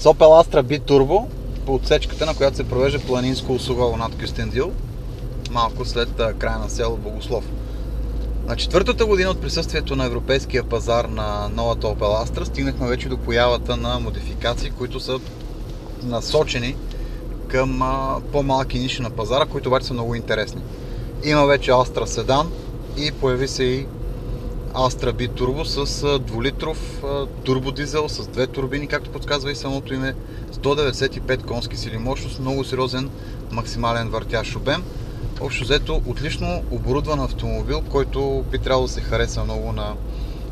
с Opel Astra B-Turbo по отсечката, на която се провежда планинско услугово над Кюстендил, малко след края на село Богослов. На четвъртата година от присъствието на европейския пазар на новата Opel Astra стигнахме вече до появата на модификации, които са насочени към по-малки ниши на пазара, които обаче са много интересни. Има вече Astra Sedan и появи се и Astra B-Turbo с 2-литров турбодизел с две турбини, както подсказва и самото име, 195 конски сили мощност, много сериозен максимален въртящ обем. Общо взето отлично оборудван автомобил, който би трябвало да се хареса много на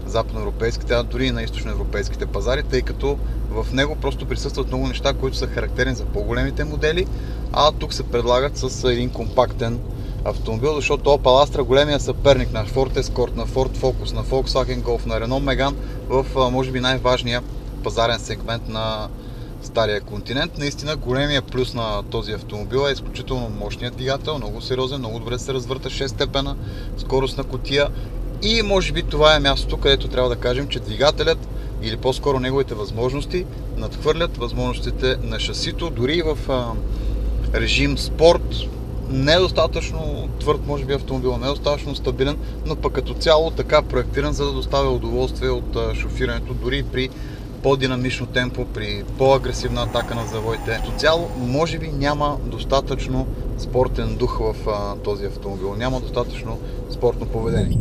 западноевропейските, а дори и на източноевропейските пазари, тъй като в него просто присъстват много неща, които са характерни за по-големите модели, а тук се предлагат с един компактен автомобил, защото Opel Astra големия съперник на Ford Escort, на Ford Focus, на Volkswagen Golf, на Renault Megane в може би най-важния пазарен сегмент на стария континент. Наистина големия плюс на този автомобил е изключително мощният двигател, много сериозен, много добре се развърта, 6 степена, скоростна кутия и може би това е мястото, където трябва да кажем, че двигателят или по-скоро неговите възможности надхвърлят възможностите на шасито, дори в режим спорт. Не е достатъчно твърд, може би автомобил, не е достатъчно стабилен, но пък като цяло така проектиран, за да доставя удоволствие от шофирането, дори при по-динамично темпо, при по-агресивна атака на завоите. Като цяло, може би няма достатъчно спортен дух в този автомобил, няма достатъчно спортно поведение.